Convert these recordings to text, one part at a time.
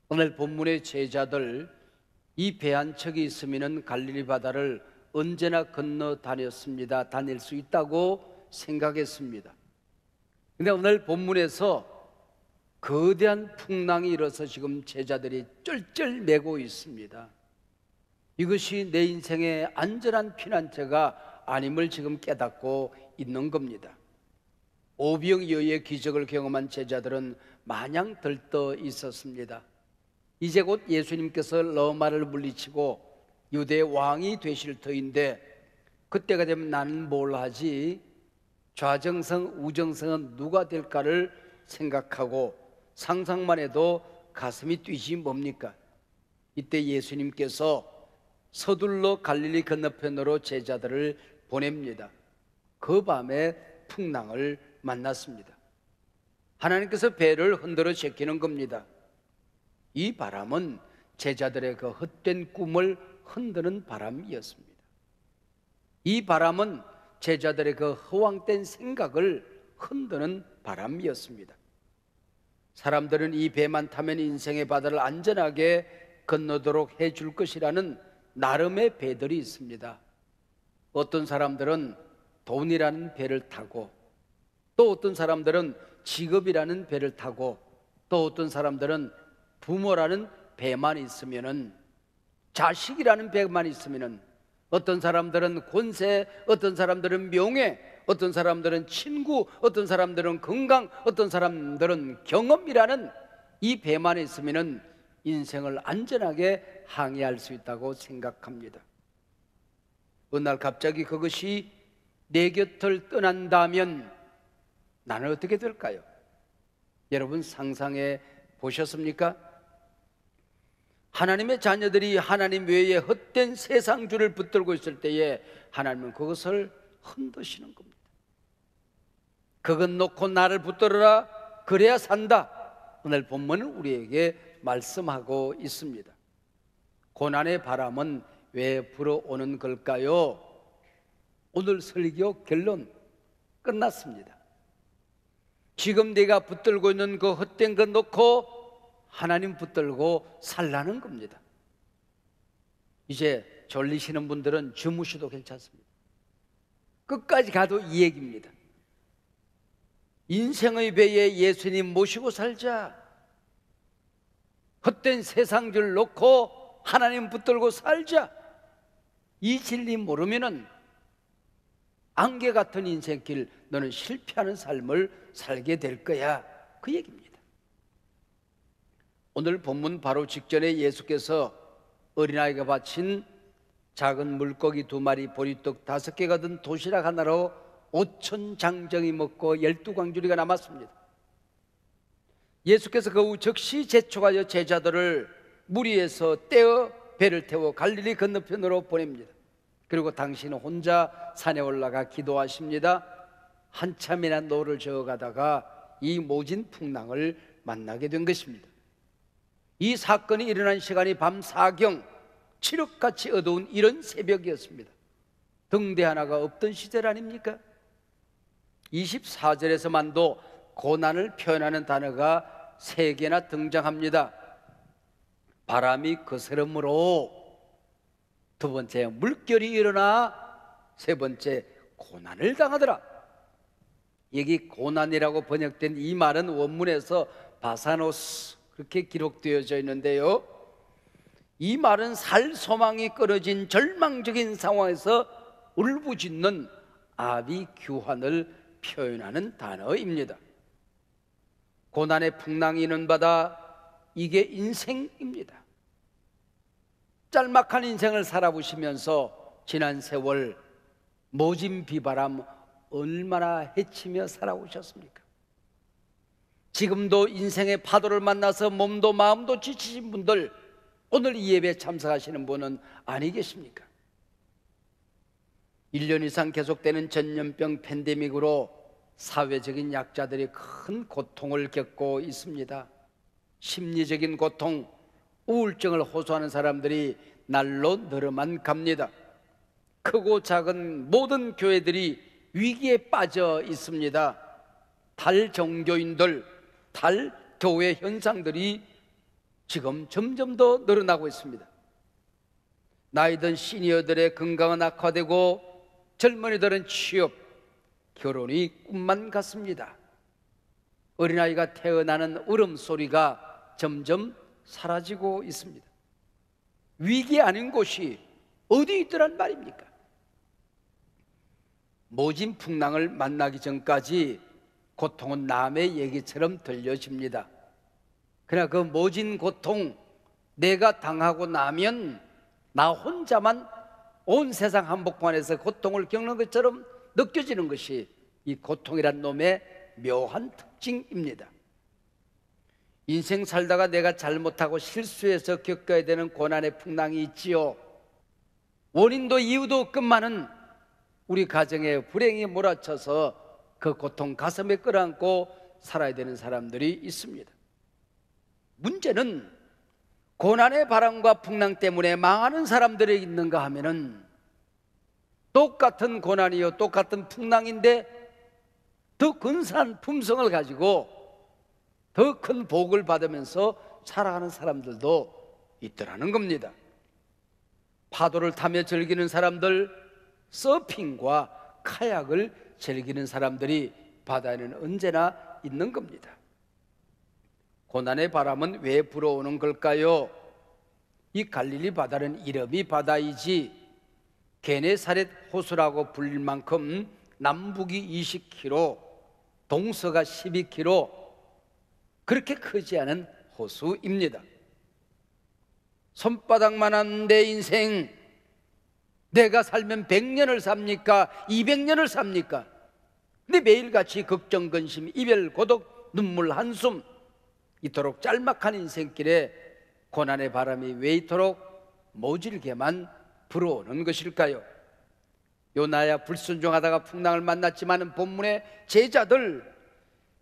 오늘 본문의 제자들, 이 배 한 척이 있으면 갈릴리 바다를 언제나 건너 다닐 수 있다고 생각했습니다. 근데 오늘 본문에서 거대한 풍랑이 일어서 지금 제자들이 쩔쩔 매고 있습니다. 이것이 내 인생의 안전한 피난처가 아님을 지금 깨닫고 있는 겁니다. 오병이어의 기적을 경험한 제자들은 마냥 들떠 있었습니다. 이제 곧 예수님께서 로마를 물리치고 유대 왕이 되실 터인데, 그때가 되면 나는 뭘 하지? 좌정성, 우정성은 누가 될까를 생각하고 상상만 해도 가슴이 뛰지 뭡니까? 이때 예수님께서 서둘러 갈릴리 건너편으로 제자들을 보냅니다. 그 밤에 풍랑을 만났습니다. 하나님께서 배를 흔들어 제끼는 겁니다. 이 바람은 제자들의 그 헛된 꿈을 흔드는 바람이었습니다. 이 바람은 제자들의 그 허황된 생각을 흔드는 바람이었습니다. 사람들은 이 배만 타면 인생의 바다를 안전하게 건너도록 해줄 것이라는 나름의 배들이 있습니다. 어떤 사람들은 돈이라는 배를 타고, 또 어떤 사람들은 직업이라는 배를 타고, 또 어떤 사람들은 부모라는 배만 있으면은, 자식이라는 배만 있으면은, 어떤 사람들은 권세, 어떤 사람들은 명예, 어떤 사람들은 친구, 어떤 사람들은 건강, 어떤 사람들은 경험이라는 이 배만 있으면은 인생을 안전하게 항해할 수 있다고 생각합니다. 어느 날 갑자기 그것이 내 곁을 떠난다면 나는 어떻게 될까요? 여러분 상상해 보셨습니까? 하나님의 자녀들이 하나님 외에 헛된 세상주를 붙들고 있을 때에 하나님은 그것을 흔드시는 겁니다. 그것 놓고 나를 붙들어라, 그래야 산다. 오늘 본문은 우리에게 말씀하고 있습니다. 고난의 바람은 왜 불어오는 걸까요? 오늘 설교 결론 끝났습니다. 지금 내가 붙들고 있는 그 헛된 것 놓고 하나님 붙들고 살라는 겁니다. 이제 졸리시는 분들은 주무셔도 괜찮습니다. 끝까지 가도 이 얘기입니다. 인생의 배에 예수님 모시고 살자. 헛된 세상줄 놓고 하나님 붙들고 살자. 이 진리 모르면은 안개 같은 인생길, 너는 실패하는 삶을 살게 될 거야. 그 얘기입니다. 오늘 본문 바로 직전에 예수께서 어린아이가 바친 작은 물고기 2마리, 보리떡 5개가 든 도시락 하나로 5천 장정이 먹고 12광주리가 남았습니다. 예수께서 그 후 즉시 재촉하여 제자들을 무리에서 떼어 배를 태워 갈릴리 건너편으로 보냅니다. 그리고 당신은 혼자 산에 올라가 기도하십니다. 한참이나 노를 저어가다가 이 모진 풍랑을 만나게 된 것입니다. 이 사건이 일어난 시간이 밤 4경, 칠흑같이 어두운 이런 새벽이었습니다. 등대 하나가 없던 시절 아닙니까? 24절에서만도 고난을 표현하는 단어가 3개나 등장합니다. 바람이 거스름으로, 2번째 물결이 일어나, 3번째 고난을 당하더라. 여기 고난이라고 번역된 이 말은 원문에서 바사노스 그렇게 기록되어져 있는데요, 이 말은 살 소망이 끊어진 절망적인 상황에서 울부짖는 아비 규환을 표현하는 단어입니다. 고난의 풍랑이 있는 바다, 이게 인생입니다. 짤막한 인생을 살아보시면서 지난 세월 모진 비바람 얼마나 헤치며 살아오셨습니까? 지금도 인생의 파도를 만나서 몸도 마음도 지치신 분들, 오늘 이 예배에 참석하시는 분은 아니 계십니까? 1년 이상 계속되는 전염병 팬데믹으로 사회적인 약자들이 큰 고통을 겪고 있습니다. 심리적인 고통, 우울증을 호소하는 사람들이 날로 늘어만 갑니다. 크고 작은 모든 교회들이 위기에 빠져 있습니다. 탈종교인들, 탈교회 현상들이 지금 점점 더 늘어나고 있습니다. 나이든 시니어들의 건강은 악화되고 젊은이들은 취업, 결혼이 꿈만 같습니다. 어린아이가 태어나는 울음소리가 점점 사라지고 있습니다. 위기 아닌 곳이 어디 있더란 말입니까? 모진 풍랑을 만나기 전까지 고통은 남의 얘기처럼 들려집니다. 그러나 그 모진 고통, 내가 당하고 나면 나 혼자만 온 세상 한복판에서 고통을 겪는 것처럼 느껴지는 것이 이 고통이란 놈의 묘한 특징입니다. 인생 살다가 내가 잘못하고 실수해서 겪어야 되는 고난의 풍랑이 있지요. 원인도 이유도 없건만은 우리 가정에 불행이 몰아쳐서 그 고통 가슴에 끌어안고 살아야 되는 사람들이 있습니다. 문제는 고난의 바람과 풍랑 때문에 망하는 사람들이 있는가 하면은 똑같은 고난이요 똑같은 풍랑인데 더 근사한 품성을 가지고 더 큰 복을 받으면서 살아가는 사람들도 있더라는 겁니다. 파도를 타며 즐기는 사람들, 서핑과 카약을 즐기는 사람들이 바다에는 언제나 있는 겁니다. 고난의 바람은 왜 불어오는 걸까요? 이 갈릴리 바다는 이름이 바다이지 게네사렛 호수라고 불릴 만큼 남북이 20km, 동서가 12km, 그렇게 크지 않은 호수입니다. 손바닥만한 내 인생, 내가 살면 100년을 삽니까? 200년을 삽니까? 근데 매일같이 걱정, 근심, 이별, 고독, 눈물, 한숨, 이토록 짤막한 인생길에 고난의 바람이 왜 이토록 모질게만 불어오는 것일까요? 요나야 불순종하다가 풍랑을 만났지만 본문의 제자들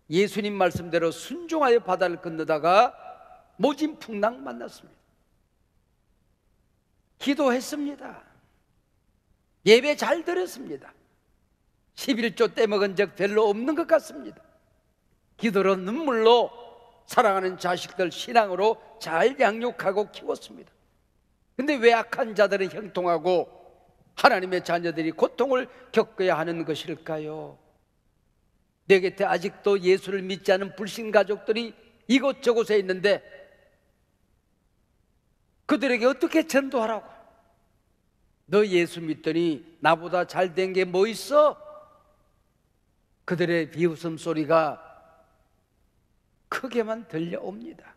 예수님 말씀대로 순종하여 바다를 건너다가 모진 풍랑 만났습니다. 기도했습니다. 예배 잘 드렸습니다. 11조 떼먹은 적 별로 없는 것 같습니다. 기도로 눈물로 사랑하는 자식들 신앙으로 잘 양육하고 키웠습니다. 근데 왜 악한 자들은 형통하고 하나님의 자녀들이 고통을 겪어야 하는 것일까요? 내 곁에 아직도 예수를 믿지 않은 불신 가족들이 이곳저곳에 있는데 그들에게 어떻게 전도하라고? 너 예수 믿더니 나보다 잘된 게 뭐 있어? 그들의 비웃음 소리가 크게만 들려옵니다.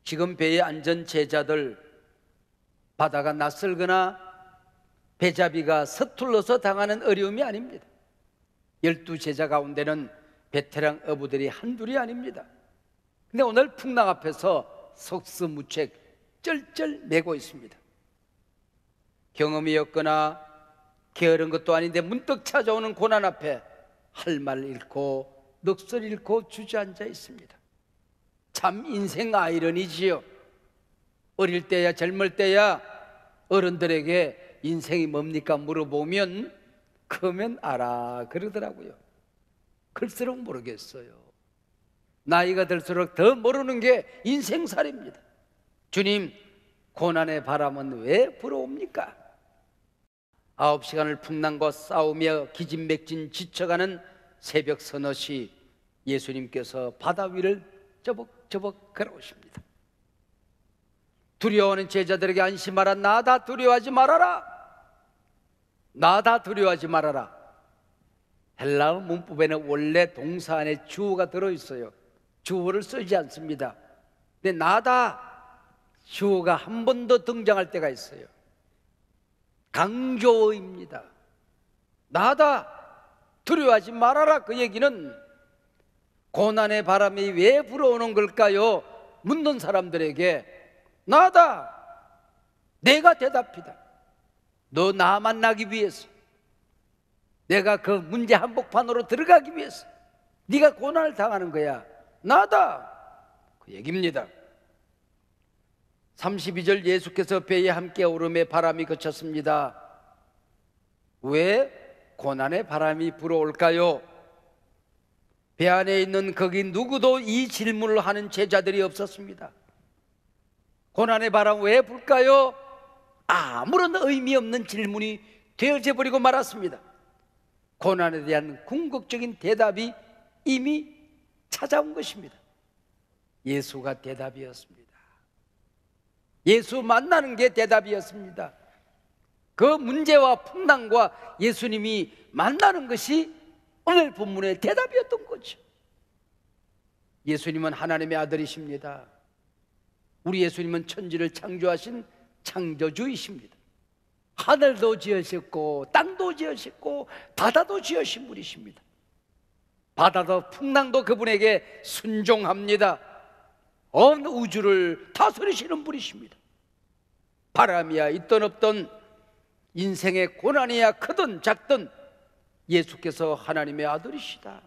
지금 배에 앉은 제자들, 바다가 낯설거나 배잡이가 서툴러서 당하는 어려움이 아닙니다. 12제자 가운데는 베테랑 어부들이 한둘이 아닙니다. 근데 오늘 풍랑 앞에서 속수무책 쩔쩔 매고 있습니다. 경험이 없거나 게으른 것도 아닌데 문득 찾아오는 고난 앞에 할 말 잃고 넋을 잃고 주저앉아 있습니다. 참 인생 아이러니지요. 어릴 때야 젊을 때야 어른들에게 인생이 뭡니까 물어보면 크면 알아 그러더라고요. 클수록 모르겠어요. 나이가 들수록 더 모르는 게 인생살입니다. 주님, 고난의 바람은 왜 불어옵니까? 9시간을 풍랑과 싸우며 기진맥진 지쳐가는 새벽 서너 시 예수님께서 바다 위를 저벅저벅 걸어오십니다. 두려워하는 제자들에게 안심하라. 나다 두려워하지 말아라. 나다 두려워하지 말아라. 헬라어 문법에는 원래 동사 안에 주어가 들어있어요. 주어를 쓰지 않습니다. 근데 나다 주어가 한 번 더 등장할 때가 있어요. 강조어입니다. 나다 두려워하지 말아라. 그 얘기는 고난의 바람이 왜 불어오는 걸까요? 묻는 사람들에게 나다, 내가 대답이다. 너 나 만나기 위해서, 내가 그 문제 한복판으로 들어가기 위해서 네가 고난을 당하는 거야. 나다, 그 얘기입니다. 32절 예수께서 배에 함께 오름에 바람이 그쳤습니다. 왜 고난의 바람이 불어올까요? 배 안에 있는 거기 누구도 이 질문을 하는 제자들이 없었습니다. 고난의 바람 왜 불까요? 아무런 의미 없는 질문이 되어져 버리고 말았습니다. 고난에 대한 궁극적인 대답이 이미 찾아온 것입니다. 예수가 대답이었습니다. 예수 만나는 게 대답이었습니다. 그 문제와 풍랑과 예수님이 만나는 것이 오늘 본문의 대답이었던 거죠. 예수님은 하나님의 아들이십니다. 우리 예수님은 천지를 창조하신 창조주이십니다. 하늘도 지으셨고 땅도 지으셨고 바다도 지으신 분이십니다. 바다도 풍랑도 그분에게 순종합니다. 온 우주를 다스리시는 분이십니다. 바람이야 있든 없든 인생의 고난이야 크든 작든 예수께서 하나님의 아들이시다.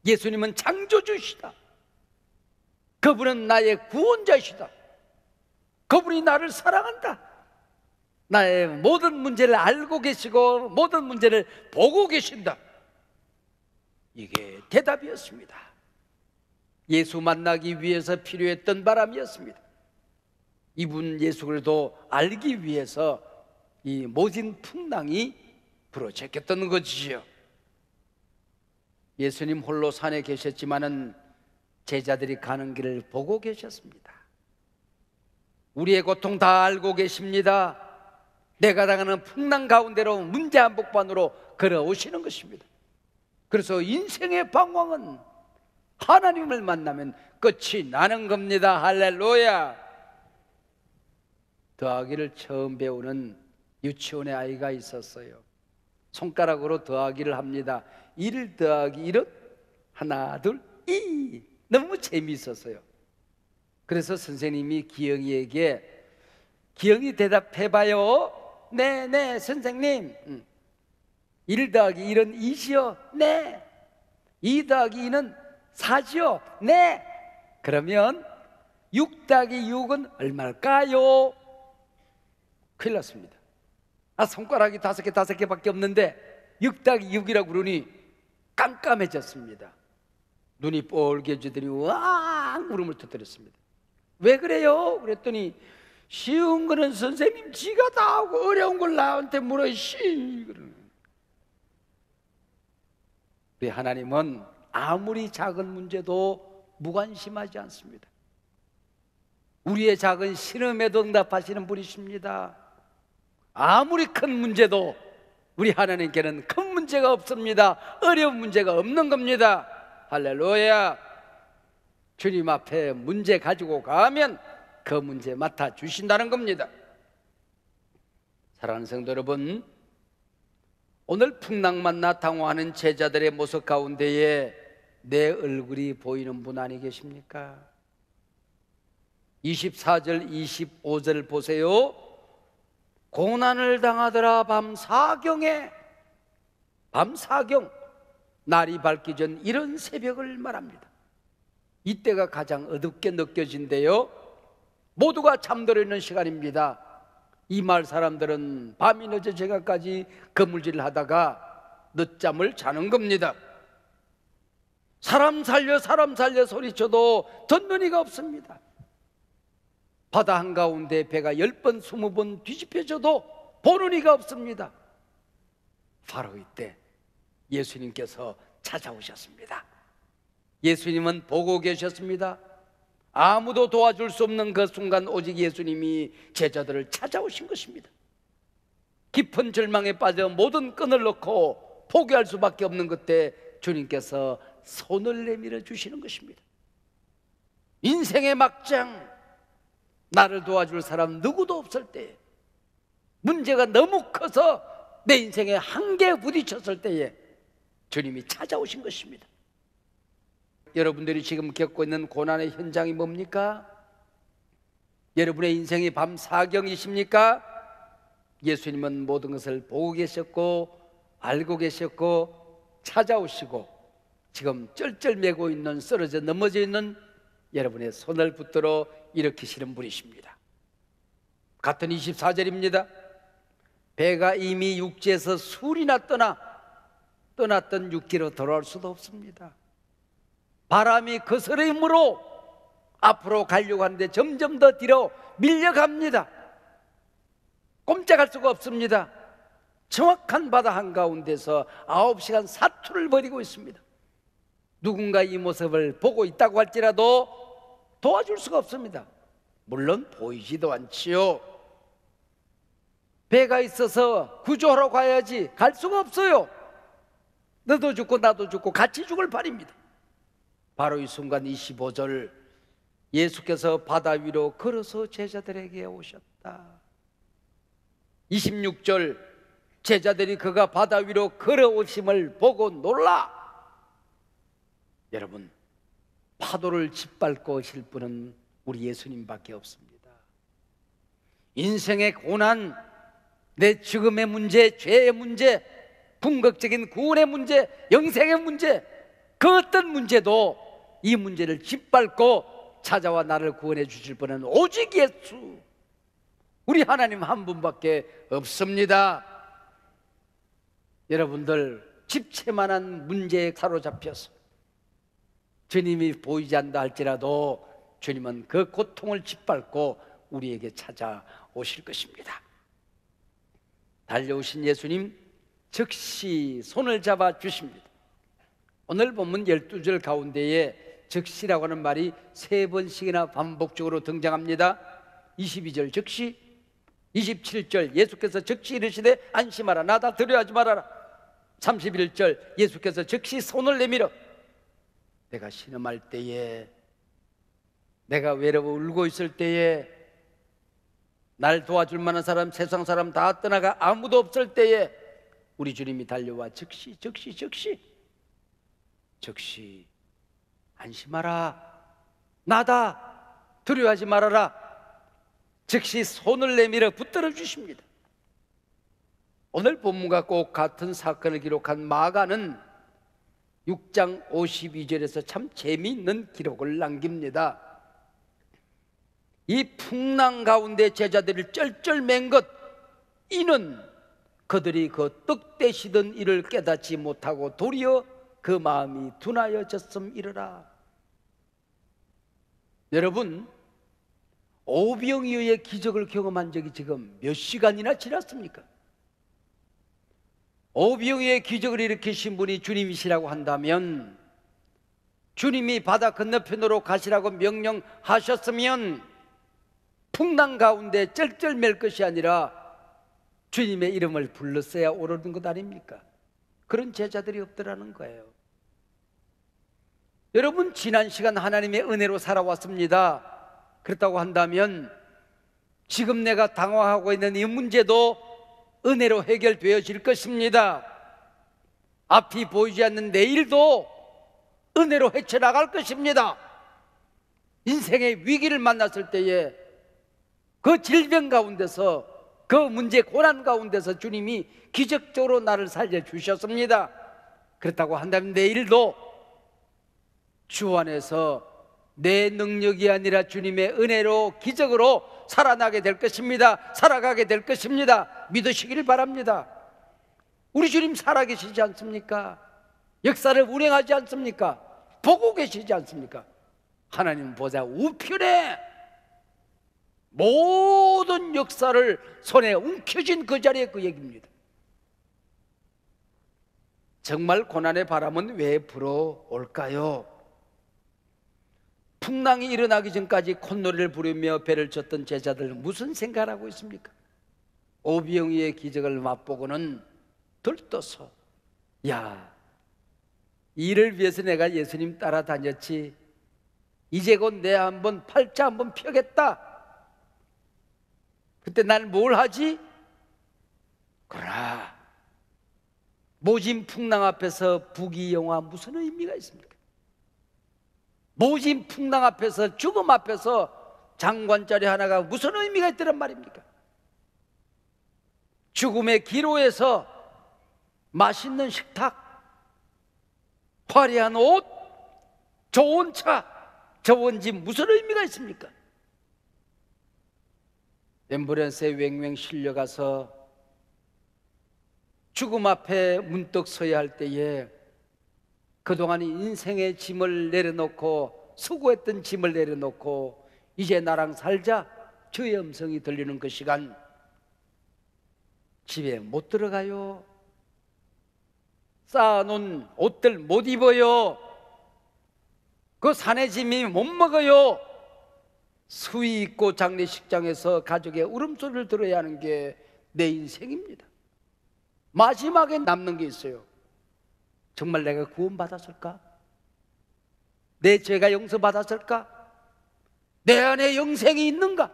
예수님은 창조주시다. 그분은 나의 구원자시다. 그분이 나를 사랑한다. 나의 모든 문제를 알고 계시고 모든 문제를 보고 계신다. 이게 대답이었습니다. 예수 만나기 위해서 필요했던 바람이었습니다. 이분 예수를 알기 위해서 이 모진 풍랑이 불어제꼈던 것이지요. 예수님 홀로 산에 계셨지만은 제자들이 가는 길을 보고 계셨습니다. 우리의 고통 다 알고 계십니다. 내가 당하는 풍랑 가운데로 문제 한복판으로 걸어오시는 것입니다. 그래서 인생의 방황은 하나님을 만나면 끝이 나는 겁니다. 할렐루야. 더하기를 처음 배우는 유치원의 아이가 있었어요. 손가락으로 더하기를 합니다. 1 더하기 1은 하나 둘 2. 너무 재미있었어요. 그래서 선생님이 기영이에게 기영이 대답해봐요. 네 선생님. 1 더하기 1은 2지요? 네. 2 더하기 2는 4지요? 네. 그러면 6 더하기 6은 얼마일까요? 큰일 났습니다. 손가락이 5개밖에 없는데 6 더하기 6이라고 그러니 깜깜해졌습니다. 눈이 뻘개지더니 왕 울음을 터뜨렸습니다. 왜 그래요? 그랬더니 쉬운 거는 선생님 지가 다 하고 어려운 걸 나한테 물어 그러는. 우리 하나님은 아무리 작은 문제도 무관심하지 않습니다. 우리의 작은 신음에도 응답하시는 분이십니다. 아무리 큰 문제도 우리 하나님께는 큰 문제가 없습니다. 어려운 문제가 없는 겁니다. 할렐루야. 주님 앞에 문제 가지고 가면 그 문제 맡아주신다는 겁니다. 사랑하는 성도 여러분, 오늘 풍랑 만나 당황하는 제자들의 모습 가운데에 내 얼굴이 보이는 분 아니 계십니까? 24절 25절 보세요. 고난을 당하더라 밤 사경에, 밤 사경, 날이 밝기 전 이런 새벽을 말합니다. 이때가 가장 어둡게 느껴진대요. 모두가 잠들어 있는 시간입니다. 이 마을 사람들은 밤이 늦어 제가까지 그물질을 하다가 늦잠을 자는 겁니다. 사람 살려 소리쳐도 듣는 이가 없습니다. 바다 한가운데 배가 10번 20번 뒤집혀져도 보는 이가 없습니다. 바로 이때 예수님께서 찾아오셨습니다. 예수님은 보고 계셨습니다. 아무도 도와줄 수 없는 그 순간 오직 예수님이 제자들을 찾아오신 것입니다. 깊은 절망에 빠져 모든 끈을 놓고 포기할 수밖에 없는 그때 주님께서 손을 내밀어 주시는 것입니다. 인생의 막장, 나를 도와줄 사람 누구도 없을 때, 문제가 너무 커서 내 인생의 한계에 부딪혔을 때에 주님이 찾아오신 것입니다. 여러분들이 지금 겪고 있는 고난의 현장이 뭡니까? 여러분의 인생이 밤 사경이십니까? 예수님은 모든 것을 보고 계셨고 알고 계셨고 찾아오시고 지금 쩔쩔매고 있는, 쓰러져 넘어져 있는 여러분의 손을 붙들어 일으키시는 분이십니다. 같은 24절입니다. 배가 이미 육지에서 술이나 떠나 떠났던 육지로 돌아올 수도 없습니다. 바람이 거스름으로 앞으로 가려고 하는데 점점 더 뒤로 밀려갑니다. 꼼짝할 수가 없습니다. 정확한 바다 한가운데서 9시간 사투를 벌이고 있습니다. 누군가 이 모습을 보고 있다고 할지라도 도와줄 수가 없습니다. 물론 보이지도 않지요. 배가 있어서 구조하러 가야지 갈 수가 없어요. 너도 죽고 나도 죽고 같이 죽을 판입니다. 바로 이 순간 25절, 예수께서 바다 위로 걸어서 제자들에게 오셨다. 26절, 제자들이 그가 바다 위로 걸어오심을 보고 놀라. 여러분, 파도를 짓밟고 오실 분은 우리 예수님밖에 없습니다. 인생의 고난, 내 죽음의 문제, 죄의 문제, 궁극적인 구원의 문제, 영생의 문제, 그 어떤 문제도 이 문제를 짓밟고 찾아와 나를 구원해 주실 분은 오직 예수, 우리 하나님 한 분밖에 없습니다. 여러분들, 집채만한 문제에 사로잡혀서 주님이 보이지 않다 할지라도 주님은 그 고통을 짓밟고 우리에게 찾아오실 것입니다. 달려오신 예수님 즉시 손을 잡아 주십니다. 오늘 본문 12절 가운데에 즉시라고 하는 말이 3번씩이나 반복적으로 등장합니다. 22절 즉시, 27절 예수께서 즉시 이르시되 안심하라, 나다 두려워하지 말아라. 31절 예수께서 즉시 손을 내밀어. 내가 신음할 때에, 내가 외로워 울고 있을 때에, 날 도와줄 만한 사람, 세상 사람 다 떠나가 아무도 없을 때에 우리 주님이 달려와 즉시 안심하라, 나다 두려워하지 말아라. 즉시 손을 내밀어 붙들어 주십니다. 오늘 본문과 꼭 같은 사건을 기록한 마가는 6장 52절에서 참 재미있는 기록을 남깁니다. 이 풍랑 가운데 제자들이 쩔쩔맨 것, 이는 그들이 그 떡 떼시던 일을 깨닫지 못하고 도리어 그 마음이 둔하여졌음이러라. 여러분, 오병이어의 기적을 경험한 적이 지금 몇 시간이나 지났습니까? 오병이어의 기적을 일으키신 분이 주님이시라고 한다면, 주님이 바다 건너편으로 가시라고 명령하셨으면 풍랑 가운데 쩔쩔맬 것이 아니라 주님의 이름을 불렀어야 오르는 것 아닙니까? 그런 제자들이 없더라는 거예요. 여러분, 지난 시간 하나님의 은혜로 살아왔습니다. 그렇다고 한다면 지금 내가 당황하고 있는 이 문제도 은혜로 해결되어질 것입니다. 앞이 보이지 않는 내일도 은혜로 헤쳐나갈 것입니다. 인생의 위기를 만났을 때에 그 질병 가운데서, 그 문제 고난 가운데서 주님이 기적적으로 나를 살려주셨습니다. 그렇다고 한다면 내일도 주 안에서 내 능력이 아니라 주님의 은혜로 기적으로 살아나게 될 것입니다. 살아가게 될 것입니다. 믿으시길 바랍니다. 우리 주님 살아계시지 않습니까? 역사를 운행하지 않습니까? 보고 계시지 않습니까? 하나님 보좌 우편에 모든 역사를 손에 움켜쥔 그 자리에 그 얘기입니다. 정말 고난의 바람은 왜 불어올까요? 풍랑이 일어나기 전까지 콧노래를 부르며 배를 쳤던 제자들 무슨 생각을 하고 있습니까? 오병이의 기적을 맛보고는 들떠서, 야, 이를 위해서 내가 예수님 따라다녔지, 이제 곧 내 한번 팔자 한번 펴겠다. 그때 날 뭘 하지? 그러나 모진 풍랑 앞에서 부귀영화 무슨 의미가 있습니까? 모진 풍랑 앞에서, 죽음 앞에서 장관자리 하나가 무슨 의미가 있더란 말입니까? 죽음의 기로에서 맛있는 식탁, 화려한 옷, 좋은 차, 좋은 집 무슨 의미가 있습니까? 앰뷸런스에 왱왱 실려가서 죽음 앞에 문득 서야 할 때에 그동안 인생의 짐을 내려놓고 수고했던 짐을 내려놓고 이제 나랑 살자, 주의 음성이 들리는 그 시간, 집에 못 들어가요. 쌓아놓은 옷들 못 입어요. 그 산의 짐이 못 먹어요. 수위 있고 장례식장에서 가족의 울음소리를 들어야 하는 게 내 인생입니다. 마지막에 남는 게 있어요. 정말 내가 구원받았을까? 내 죄가 용서받았을까? 내 안에 영생이 있는가?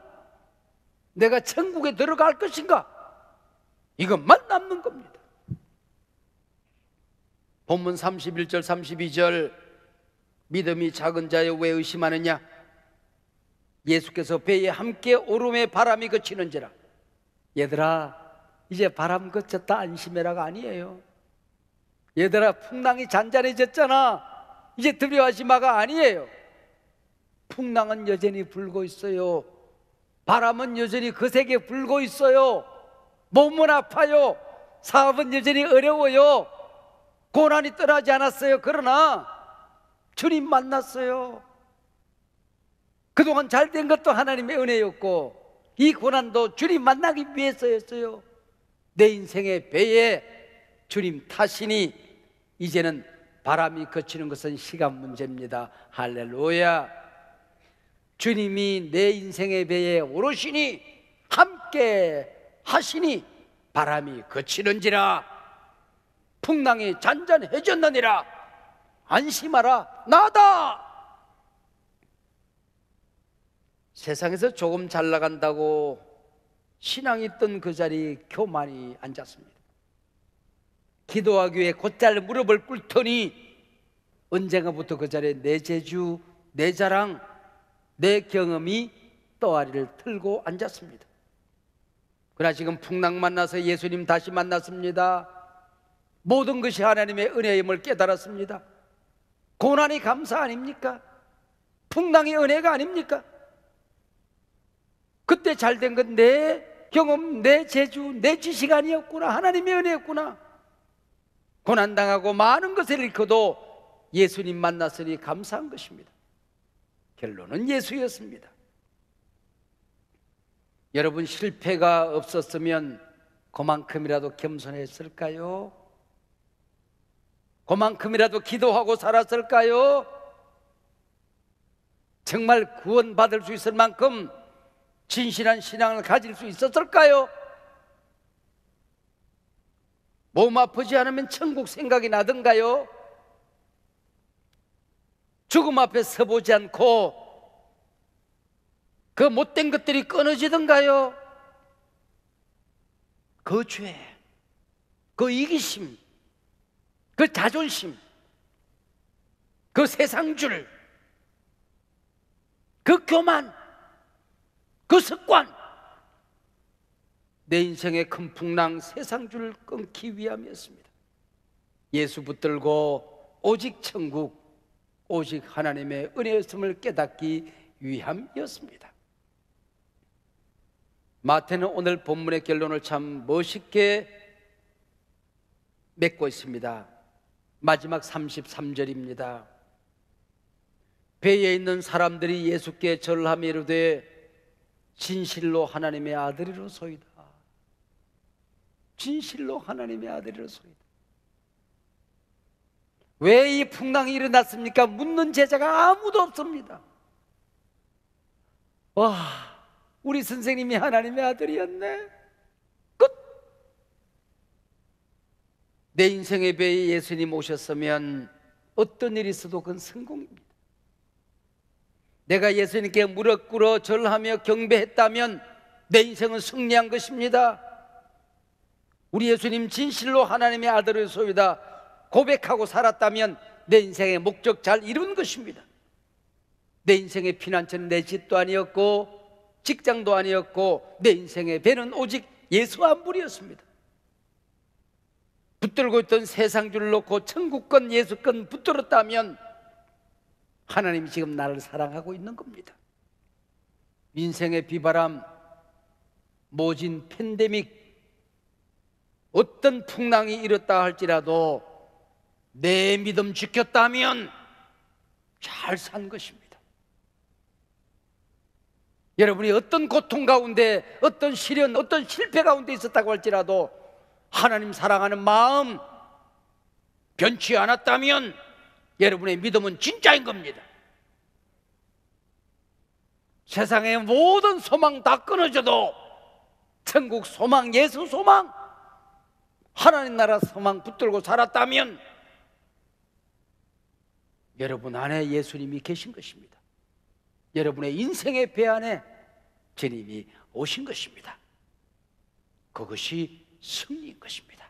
내가 천국에 들어갈 것인가? 이것만 남는 겁니다. 본문 31절 32절, 믿음이 작은 자여 왜 의심하느냐? 예수께서 배에 함께 오름에 바람이 그치는지라. 얘들아, 이제 바람 그쳤다 안심해라가 아니에요. 얘들아, 풍랑이 잔잔해졌잖아, 이제 두려워하지 마가 아니에요. 풍랑은 여전히 불고 있어요. 바람은 여전히 거세게 불고 있어요. 몸은 아파요. 사업은 여전히 어려워요. 고난이 떠나지 않았어요. 그러나 주님 만났어요. 그동안 잘된 것도 하나님의 은혜였고 이 고난도 주님 만나기 위해서였어요. 내 인생의 배에 주님 타시니 이제는 바람이 그치는 것은 시간 문제입니다. 할렐루야. 주님이 내 인생의 배에 오르시니 함께 하시니 바람이 그치는지라. 풍랑이 잔잔해졌느니라. 안심하라, 나다. 세상에서 조금 잘 나간다고 신앙이 있던 그 자리 교만이 앉았습니다. 기도하기 위해 곧잘 무릎을 꿇더니 언젠가부터 그 자리에 내 재주, 내 자랑, 내 경험이 떠아리를 틀고 앉았습니다. 그러나 지금 풍랑 만나서 예수님 다시 만났습니다. 모든 것이 하나님의 은혜임을 깨달았습니다. 고난이 감사 아닙니까? 풍랑이 은혜가 아닙니까? 그때 잘된 건 내 경험, 내 재주, 내 지식 아니었구나. 하나님의 은혜였구나. 고난당하고 많은 것을 잃고도 예수님 만났으니 감사한 것입니다. 결론은 예수였습니다. 여러분, 실패가 없었으면 그만큼이라도 겸손했을까요? 그만큼이라도 기도하고 살았을까요? 정말 구원받을 수 있을 만큼 진실한 신앙을 가질 수 있었을까요? 몸 아프지 않으면 천국 생각이 나던가요? 죽음 앞에 서보지 않고 그 못된 것들이 끊어지던가요? 그 죄, 그 이기심, 그 자존심, 그 세상줄, 그 교만, 그 습관, 내 인생의 큰 풍랑 세상줄을 끊기 위함이었습니다. 예수 붙들고 오직 천국, 오직 하나님의 은혜였음을 깨닫기 위함이었습니다. 마태는 오늘 본문의 결론을 참 멋있게 맺고 있습니다. 마지막 33절입니다. 배에 있는 사람들이 예수께 절하며 이르되 진실로 하나님의 아들이로소이다. 진실로 하나님의 아들이로소이다. 왜 이 풍랑이 일어났습니까? 묻는 제자가 아무도 없습니다. 와, 우리 선생님이 하나님의 아들이었네. 끝. 내 인생의 배에 예수님 오셨으면 어떤 일이 있어도 그건 성공입니다. 내가 예수님께 무릎 꿇어 절하며 경배했다면 내 인생은 승리한 것입니다. 우리 예수님 진실로 하나님의 아들이소이다 고백하고 살았다면 내 인생의 목적 잘 이룬 것입니다. 내 인생의 피난처는 내 집도 아니었고 직장도 아니었고 내 인생의 배는 오직 예수 한 분이었습니다. 붙들고 있던 세상줄을 놓고 천국권 예수권 붙들었다면 하나님이 지금 나를 사랑하고 있는 겁니다. 인생의 비바람, 모진 팬데믹, 어떤 풍랑이 일었다 할지라도 내 믿음 지켰다면 잘 산 것입니다. 여러분이 어떤 고통 가운데, 어떤 시련, 어떤 실패 가운데 있었다고 할지라도 하나님 사랑하는 마음 변치 않았다면 여러분의 믿음은 진짜인 겁니다. 세상의 모든 소망 다 끊어져도 천국 소망, 예수 소망, 하나님 나라 소망 붙들고 살았다면 여러분 안에 예수님이 계신 것입니다. 여러분의 인생의 배 안에 주님이 오신 것입니다. 그것이 승리인 것입니다.